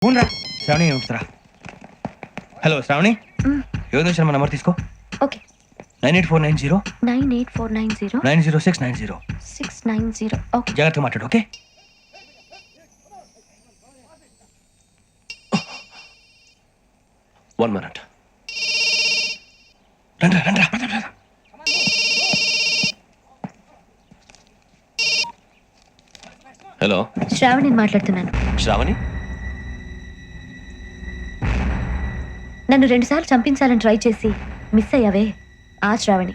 రా శ్రావణి ఉంటుందిరా. హలో శ్రావణి, ఏదో నిమిషం మా నెంబర్ తీసుకో. ఓకే. 98490 98490 90690. 690. ఓకే. జాగ్రత్తగా మాట్లాడు, ఓకే? One minute. రండ్రా రండ్రా పద, పద. హలో శ్రావణిని మాట్లాడుతున్నాను. శ్రావణి, నన్ను 2 సార్లు చంపించాలని ట్రై చేసి మిస్ అయ్యావే, ఆ Shravani.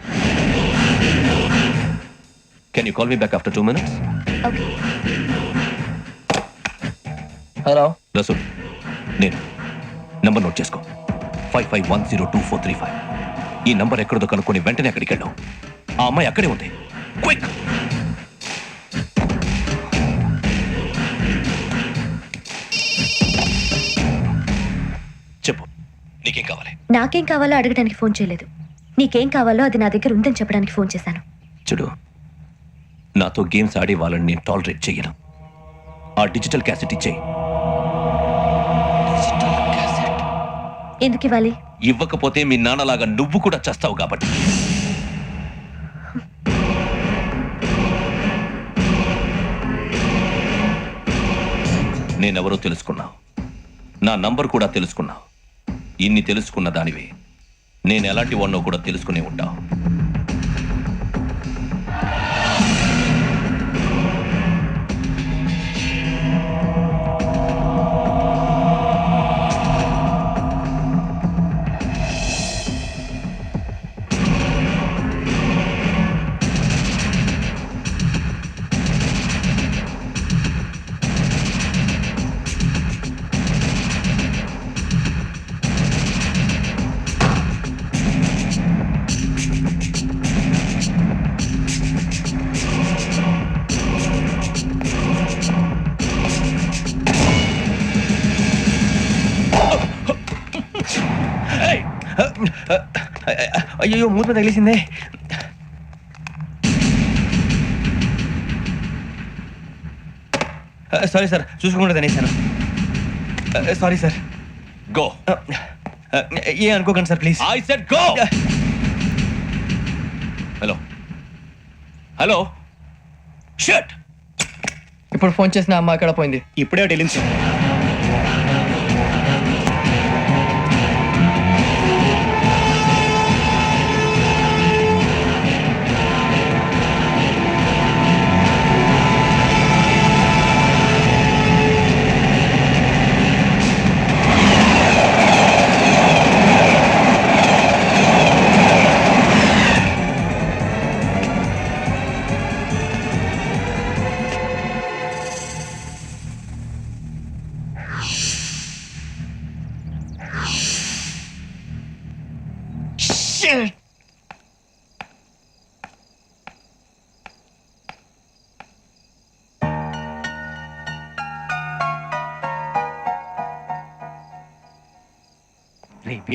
can you call me back after 2 minutes? Okay. Hello Rasool, నేను నంబర్ నోట్ చేసుకో. 55102435. ఈ నంబర్ ఎక్కడదో కనుక్కొని వెంటనే అక్కడికి వెళ్ళావు. ఆ అమ్మాయి అక్కడే ఉంది. క్విక్! చెప్పు, నీకేం కావాలి? నాకేం కావాలో అడగడానికి ఫోన్ చేయలేదు. నీకేం కావాలో అది నా దగ్గర ఉందని చెప్పడానికి ఫోన్ చేశాను. చూడు, నాతో గేమ్స్ ఆడే వాళ్ళని నేను టాలరేట్ చెయ్యను. ఆ డిజిటల్ క్యాసెట్ ఇచ్చేయి. ఎందుకు ఇవ్వాలి? ఇవ్వకపోతే మీ నాన్నలాగా నువ్వు కూడా చేస్తావు కాబట్టి. నేనెవరో తెలుసుకున్నావు, నా నంబర్ కూడా తెలుసుకున్నావు. ఇన్ని తెలుసుకున్న దానివి నేను ఎలాంటి వాడినో కూడా తెలుసుకునే ఉంటావు. అయ్యో, మూత తగిలేసిందే. సారీ సార్, చూసుకోకుండా తినేసాను. Sorry sir. గో. ఏ అనుకోకండి sir, please. I said go. Hello hello, shut. ఇప్పుడు ఫోన్ చేసిన అమ్మ ఎక్కడ పోయింది? ఇప్పుడే వెళ్ళింది సార్.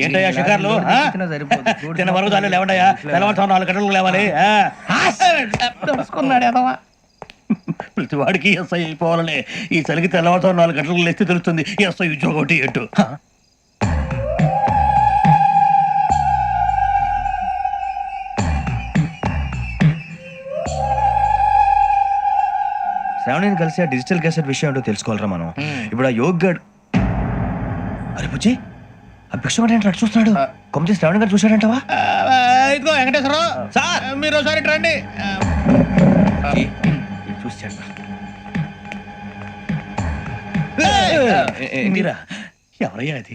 ఏంటయ్యా షికార్లు? తిన్న వరకు చాలు, లేవండయ్యా. తెల్లవారుతో 4 గంటలకు లేవాలి. తెలుసుకున్నాడు ఎదవా. ప్రతి వాడికి ఎస్ఐ అయిపోవాలని ఈ చలికి తెల్లవారుతో 4 గంటలకు లేస్తే తెలుస్తుంది ఎస్ఐ ఉద్యోగం ఒకటి ఎటు. శ్రావణిని కలిసి ఆ డిజిటల్ క్యాసెట్ విషయం ఏంటో తెలుసుకోవాలరా మనం. ఇప్పుడు ఆ యోగ్ గడ్, అరే బుజ్జి, ఆ భిక్షం అంటే అటు చూస్తున్నాడు. కొమ్మతి శ్రావణి గారు చూశాడంటవా? ఇదిగో వెంకటేశ్వరరావు సార్, మీరు ఒకసారి రండి. చూసాడు మీరా? ఎవరయ్యా అది?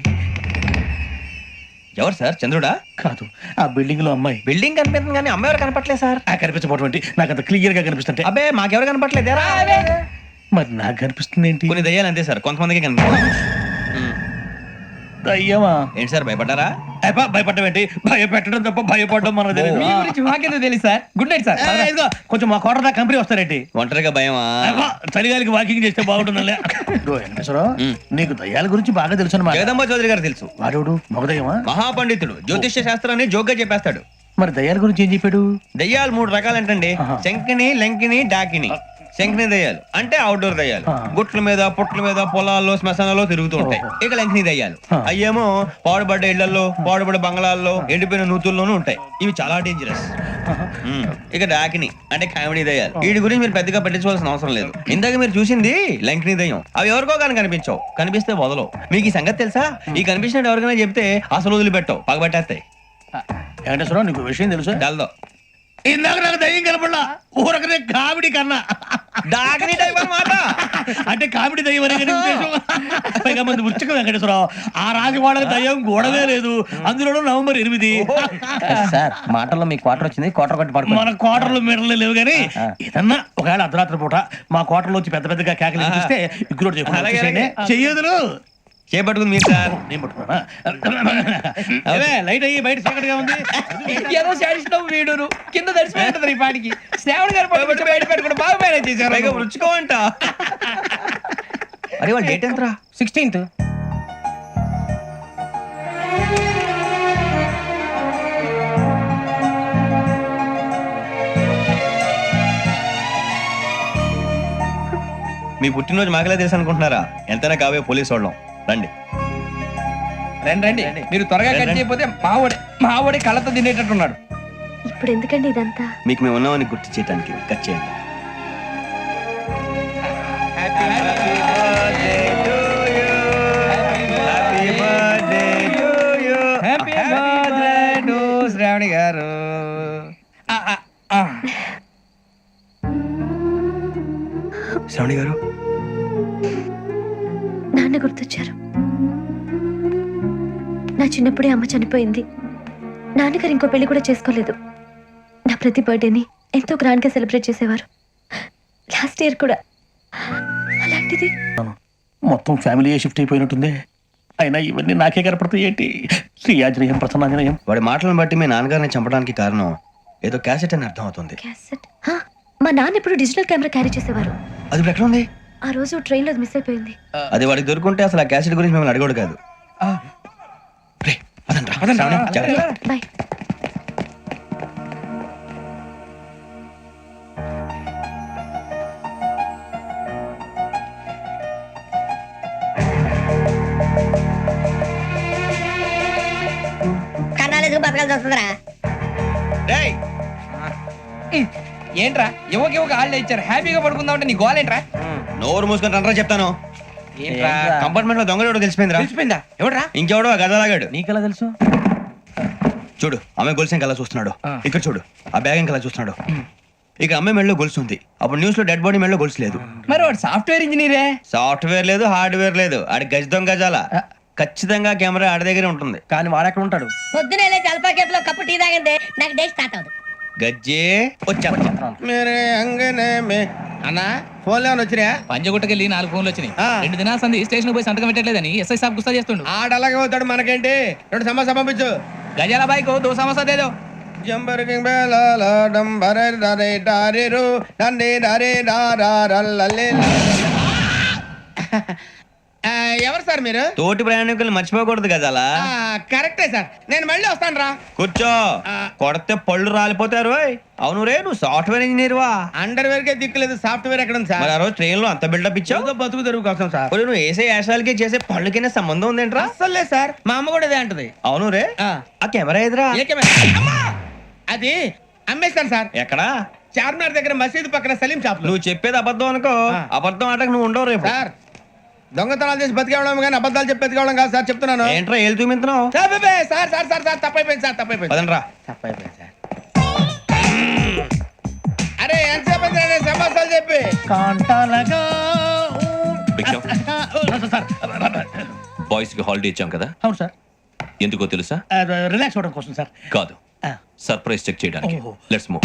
ఎవరు సార్? చంద్రుడా? కాదు, ఆ బిల్డింగ్ లో అమ్మాయి. బిల్డింగ్ కనిపిస్తుంది కానీ అమ్మాయి ఎవరు కనపట్లేదు సార్. కనిపించబోటువంటి నాకు అంత క్లియర్ గా కనిపిస్తుంటే. అబ్బే, మాకెవరు కనపట్లేదు. మరి నాకు కనిపిస్తుంది ఏంటి? కొన్ని దయ్యాలు అంతే సార్, కొంతమందికి కనిపిస్తుంది. అయ్యమా ఏంటి సార్, భయపడ్డారా? భయపడడం ఏంటి? భయపెట్టడం తప్ప భయపడడం మనకు తెలియదు. మీ గురించి మాకేదో తెలుసు సార్. Good night sir. ఇదిగో కొంచెం మా కోట కంపెనీ వస్తారేంటి? ఒంటరిగా భయమా? చలిగాలికి వాకింగ్ చేస్తే బాగుంటుందిలే. నీకు దయ్యాల గురించి బాగా తెలుసు అన్నమాట. జగదంబ చౌదరి గారు తెలుసు. వాడు మగదయ్యమా? మహాపండితుడు, జ్యోతిష్య శాస్త్రాన్ని జోగ్గా చెప్పేస్తాడు. మరి దయ్యాల గురించి ఏం చెప్పాడు? దయ్యాలు 3 రకాలంటండి. ఆహా. శంకిని, లంకిని, డాకిని. శంకిని దయ్యాలు అంటే అవుట్డోర్ దయ్యాలు. గుట్ల మీద పుట్ల మీద పొలాల్లో శ్మశానాల్లో తిరుగుతూ ఉంటాయి. ఇక లంకిని దయ్యాలు అయ్యేమో పాడుబడ్డ ఇళ్లలో పాడుబడ్డ బంగ్లాల్లో ఎండిపోయిన నూతుల్లోనూ ఉంటాయి. ఇవి చాలా డేంజరస్. ఇక డాకిని అంటే కామెడీ దయ్యాలు. వీటి గురించి మీరు పెద్దగా పట్టించుకోవాల్సిన అవసరం లేదు. ఇందాక మీరు చూసింది లంకిని దయ్యం. అవి ఎవరికో కానీ కనిపించవు, కనిపిస్తే వదలవు. మీకు ఈ సంగతి తెలుసా? ఈ కనిపించినట్టు ఎవరికైనా చెప్తే అసలు వదిలిపెట్టవు, పగబట్టేస్తాయి. వెంకటేశ్వరరావు నీకు విషయం తెలుసా? డల్దో ఇందాక నాకు దయ్యం కనపడలా, ఊరకనే కామెడీ కన్నా. డాకిని టైప్ అన్నమాట. అంటే కామెడీ దయ్యం అనే కదా ఉద్దేశం. పైగా మంది ఉచ్చక వెంకటేశ్వరరావు, ఆ రాజు వాళ్ళకి దయ్యం గొడవే లేదు. అందులోనూ నవంబర్ 8. సార్ మాటల్లో మీ క్వార్టర్ వచ్చింది, క్వార్టర్ కొట్టి పడుకో. మన క్వార్టర్లు మీటర్లు లేవు కానీ ఏదన్నా ఒకవేళ అర్ధరాత్రి పూట మా క్వార్టర్లో వచ్చి పెద్ద పెద్దగా కేకలు వినిపిస్తే ఇగ్గురు అలాగే. చెయ్యదులు చేపట్టుకుంది మీరు సార్. నేను పట్టుకున్నా. అవే, లైట్ అయ్యి బయట చీకటిగా ఉంది. ఏదో శాడిస్తావు వీడును కింద దర్శనం ఈ పాటికి శ్రావణ్ గారు పట్టుబట్టి బయట పెట్టుకుంటే బాగా మేనేజ్ చేశారు. పైగా రుచుకోవంట. అరే వాళ్ళ డేట్ ఎంతరా? 16th. మీ పుట్టినరోజు మాకలే తెలుసు అనుకుంటున్నారా? ఎంతైనా కావే పోలీసు వాళ్ళం. రండి. రండి మీరు త్వరగా కట్ చేయకపోతే మావోడే కళ్ళతో తినేటట్టున్నాడు. ఇప్పుడు ఎందుకండి ఇదంతా? మీకు మేము ఉన్నామని గుర్తు చేయడానికి కట్ చేయండి. హ్యాపీ బర్త్డే టు శ్రావణి గారు. శ్రావణి గారు, నాన్న గుర్తొచ్చారు. నా చిన్నప్పుడే అమ్మ చనిపోయింది. నాన్నగారు ఇంకో పెళ్లి కూడా చేసుకోలేదు. నా ప్రతి బర్త్డేని ఎంతో గ్రాండ్ గా సెలబ్రేట్ చేసేవారు. లాస్ట్ ఇయర్ కూడా. అలాంటిది మొత్తం ఫ్యామిలీ షిఫ్ట్ అయిపోయినట్టుంది. అయినా ఇవన్నీ నాకే కనపడతాయి ఏంటి? శ్రీ ఆంజనేయం ప్రసన్నాంజనేయం. వాడి మాటలను బట్టి మీ నాన్నగారిని చంపడానికి కారణం ఏదో క్యాసెట్ అని అర్థం అవుతుంది. క్యాసెట్. మా నాన్న ఇప్పుడు డిజిటల్ కెమెరా క్యారీ చేసేవారు. అది ఇప్పుడు ఎక్కడ ఉంది? ఆ రోజు ట్రైన్ లో మిస్ అయిపోయింది. అది వాడికి దొరుకుంటే అసలు ఆ క్యాసెట్ గురించి మిమ్మల్ని అడగడు కాదు. రే, పదండ్రా. శ్రావణి, జాగ్రత్త. బాయ్. కన్నాలేసుకు బతకాల్సి వస్తుందిరా. రేయ్, ఏంట్రా యువక హాలిడే ఇచ్చారు, హ్యాపీగా పడుకుందామంటే నీ గోల్ ఏంట్రా? నోరు మూసుకొని రండ్రా చెప్తాను. ఏంట్రా కంపార్ట్మెంట్ లో దొంగడు తెలిసిపోయిందిరా. తెలిసిపోయిందా? ఎవడ్రా? ఇంకెవడో ఆ గదలాగాడు. నీకెలా తెలుసు? చూడు, ఆమె గొలుసు ఇంకలా చూస్తున్నాడు. ఇక్కడ చూడు, ఆ బ్యాగ్ ఇంకలా చూస్తున్నాడు. ఇక అమ్మాయి మెడలో గొలుసు ఉంది. అప్పుడు న్యూస్ లో డెడ్ బాడీ మెడలో గొలుసు లేదు. మరి వాడు సాఫ్ట్వేర్ ఇంజనీరే. సాఫ్ట్వేర్ లేదు, హార్డ్వేర్ లేదు. ఆడి గజ దొంగ గజాల. ఖచ్చితంగా కెమెరా ఆడి దగ్గరే ఉంటుంది. కానీ వాడెక్కడ ఉంటాడు? పొద్దునే లేచి అల్ఫా కేఫ్ లో కప్పు టీ తాగిందే నాకు డే స్టార్ట్ అవుతుంది. గజ్జే వచ్చా. అన్నా ఫోన్ లో వచ్చినా? పంజగుట్టకెళ్ళి 4 ఫోన్లు వచ్చినాయి. 2 దినాల సంది స్టేషన్ పోయి సంతకం పెట్టలేదని ఎస్ఐ సాబ్ గుస్తా చేస్తుండు. ఆడలాగే పోతాడు, మనకేంటి? 2 సమస్య పంపించు. గజాల బైక్ 2 సమస్య దేదో. ఎవరు సార్ మీరు? తోటి ప్రయాణికులు మర్చిపోకూడదు గజాల. కరెక్టే సార్, నేను మళ్ళీ వస్తాను రా. కూర్చో, కొడితే పళ్ళు రాలిపోతారు. అవును రే, నువ్వు సాఫ్ట్వేర్ ఇంజనీర్ వా? అండర్వేర్ కే దిక్కులేదు, సాఫ్ట్వేర్ ఎక్కడ ఉంది సార్? మరి ఆ రోజు ట్రైన్ లో అంత బిల్డప్ ఇచ్చావు. బతుకు తెరుగు కోసం సార్. ఒరేయ్, నువ్వు వేసే యాశాలకి చేసే పళ్ళకైనా సంబంధం ఉందేంట్రా? అస్సలు లేదు సార్, మా అమ్మ కూడా ఇదే అంటది. అవును రే, ఆ. ఆ కెమెరా ఎదురా? ఏ కెమెరా? అమ్మా! అది అమ్మేస్తాను సార్. ఎక్కడా? చార్మినార్ దగ్గర మసీదు పక్కన సలీం షాప్ లో. నువ్వు చెప్పేది అబద్ధం అనుకో. ఆ. అబద్ధం ఆటకు నువ్వు ఉండవు రేపు. సార్, దొంగతనాలు చేసి బతికేవడం కానీ అబద్ధాలు చెప్పి బతికేవడం కాదు సార్, చెప్తున్నాను. ఏంట్రా ఏళ్ళు చూపించినావు? సార్ బేబే, సార్ సార్ సార్ సార్ తప్పైపోయింది సార్, తప్పైపోయింది. పదండ్రా. తప్పైపోయింది సార్. అరే ఎంతసేపు అయింది నేను సమాసాలు చెప్పి కాంటాలగా. భిక్షం, బాయ్స్ కి హాలిడే ఇచ్చాం కదా, అవును సార్, ఎందుకో తెలుసా? రిలాక్స్ అవ్వడం కోసం సార్. కాదు, సర్ప్రైజ్ చెక్ చేయడానికి. ఓహో. Let's move.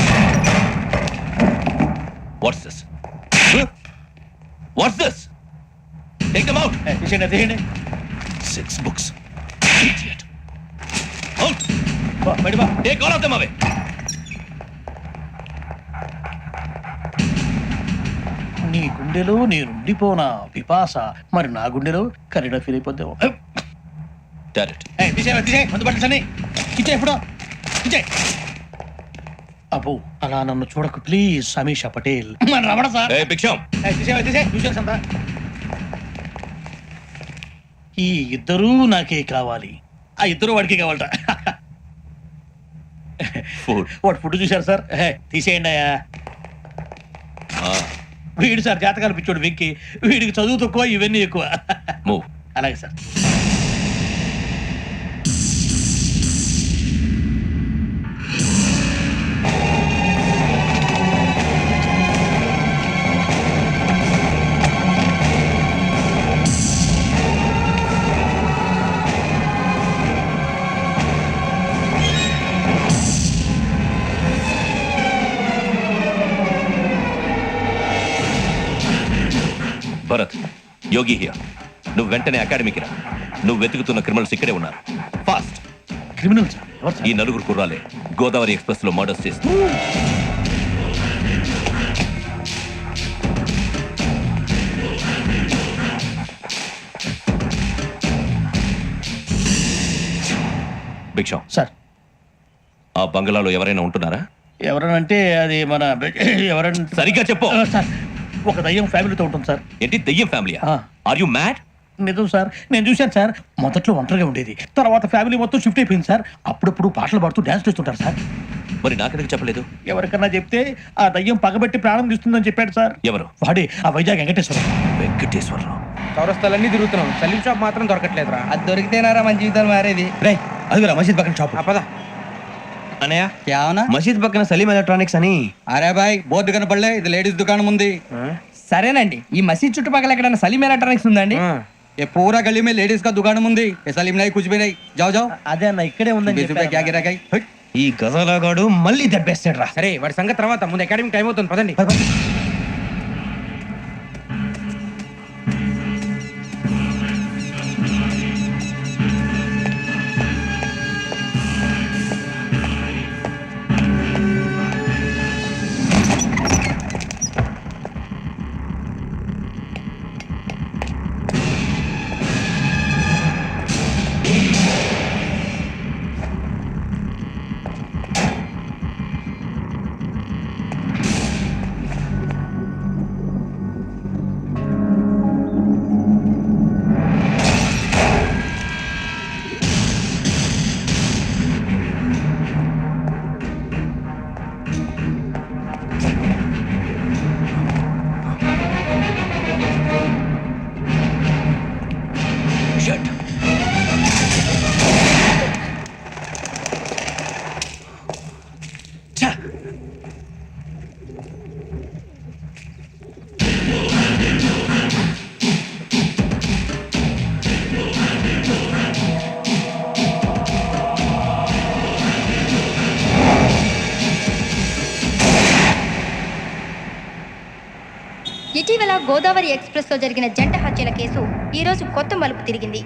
What's this? What's this? Take them out. తీయండి, తీయండి. 6 books. Idiot. Out. బయట బా. Take all of them away. నీ గుండెలో నేనుండిపోనా పిపాస, మరి నా గుండెలో కరీడా ఫీల్ అయిపోద్దాము. Direct. తీసే ముందు పట్టు సన్ని ఇచ్చే ఇప్పుడు ఇచ్చే. అబ్బో అలా నన్ను చూడకు ప్లీజ్ సమీషా పటేల్ మన రమణ సార్ ఏ భిక్షం చూసేసంతా ఈ ఇద్దరూ నాకే కావాలి ఆ ఇద్దరు వాడికి కావాలట ఫుడ్ వాడు ఫుడ్ చూశారు సార్ తీసేయండి అయ్యా వీడు సార్ జాతకాలు పిచ్చోడు వెంకి వీడికి చదువు తక్కువ ఇవన్నీ ఎక్కువ మూవ్. అలాగే సార్ భరత్, యోగి హియర్. నువ్వు వెంటనే అకాడమీకి రా. నువ్వు వెతుకుతున్న క్రిమినల్స్ ఇక్కడే ఉన్నారు. ఫాస్ట్. క్రిమినల్ సార్ ఎవరు సార్? ఈ నలుగురు కుర్రాలే గోదావరి ఎక్స్ప్రెస్ లో మర్డర్స్ చేసి భిక్షం, సార్ ఆ బంగ్లాలో ఎవరైనా ఉంటున్నారా? ఎవరనంటే అది మన ఎవరన్నా సరిగ్గా చెప్పు. సార్ ఒక దయ్యం ఫ్యామిలీతో ఉంటుంది సార్. ఏంటి దెయ్యం ఫ్యామిలీ? ఆ. Are you mad? నిజం సార్, నేను చూశాను సార్. మొదట్లో ఒంటరిగా ఉండేది, తర్వాత ఫ్యామిలీ మొత్తం షిఫ్ట్ అయిపోయింది సార్. అప్పుడప్పుడు పాటలు పాడుతూ డ్యాన్స్ చేస్తుంటారు సార్. మరి నాకెందుకు చెప్పలేదు? ఎవరికన్నా చెప్తే ఆ దయ్యం పగబెట్టి ప్రాణం తీస్తుందని చెప్పాడు సార్. ఎవరు? వాడే ఆ వైజాగ్ వెంకటేశ్వరం. వెంకటేశ్వరరావు. చౌరస్తాలన్నీ తిరుగుతున్నాం, సలీం షాప్ మాత్రం దొరకట్లేదురా. అది దొరికితేనారా మన జీవితాలు మారేది. రే అదిగురా మసీద్ పక్కన షాప్. పద. అనయ్య क्या होना మసీద్ పక్కన సలీం ఎలక్ట్రానిక్స్ అని. अरे भाई बहुत दुकान पड़ ఇది లేడీస్ దుకాణం ఉంది సరేనండి, ఈ మసీద్ చుట్టుపక్కల ఎక్కడైనా సలీం ఎలక్ట్రానిక్స్ ఉందండి? ये पूरा गली में लेडीज का दुकान ఉంది ये सलीम नहीं कुछ भी नहीं जाओ जाओ అదే అన్న ఇక్కడే ఉందని 20 रुपए क्या गिरा गई ఈ గజాలగాడు మళ్ళీ దెబ్బేస్తాడు రా. సరే, వాడి సంగతి తర్వాత, ముందు అకాడమిక్ టైం అవుతుంది, పదండి. ఇటీవల గోదావరి ఎక్స్ప్రెస్ లో జరిగిన జంట హత్యల కేసు ఈ రోజు కొత్త మలుపు తిరిగింది.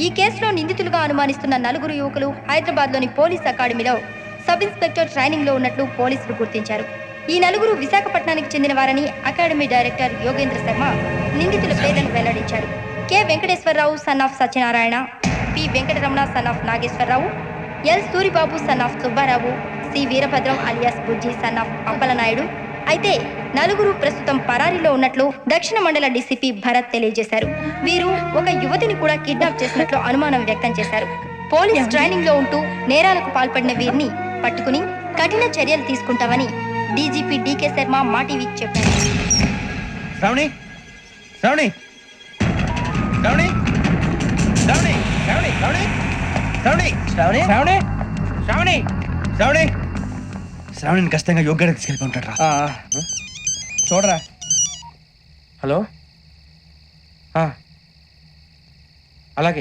ఈ కేసులో నిందితులుగా అనుమానిస్తున్న నలుగురు యువకులు హైదరాబాద్లోని పోలీస్ అకాడమీలో సబ్ ఇన్స్పెక్టర్ ట్రైనింగ్ లో ఉన్నట్లు పోలీసులు గుర్తించారు. ఈ నలుగురు విశాఖపట్నానికి చెందిన వారని అకాడమీ డైరెక్టర్ యోగేంద్ర శర్మ నిందితుల పేర్లను వెల్లడించారు. K Venkateswararao son of Satyanarayana, P Venkataramana son of Nageswararao, L Suribabu son of Subbarao, C Veerabhadram alias Bujji son of Appalanaidu. అయితే నలుగురు ప్రస్తుతం పరారీలో ఉన్నట్లు దక్షిణ మండల డీసీపీ భరత్ తెలియజేశారు. వీరు ఒక యువతిని కూడా కిడ్నాప్ చేసినట్లు అనుమానం వ్యక్తం చేశారు. పోలీస్ ట్రైనింగ్ లో ఉంటూ నేరాలకు పాల్పడిన వీరిని పట్టుకుని కఠిన చర్యలు తీసుకుంటామని డీజీపీ డీకే శర్మ మా టీవీకి చెప్పారు. శ్రావణి శ్రావణి శ్రావణి శ్రావణి శ్రావణి శ్రావణి శ్రావణి శ్రావణి శ్రావణి శ్రావణి శ్రావణి శ్రావణిని ఖచ్చితంగా యోగ్యంగా తీసుకెళ్ళి ఉంటాడు రా. చూడరా. హలో, అలాగే.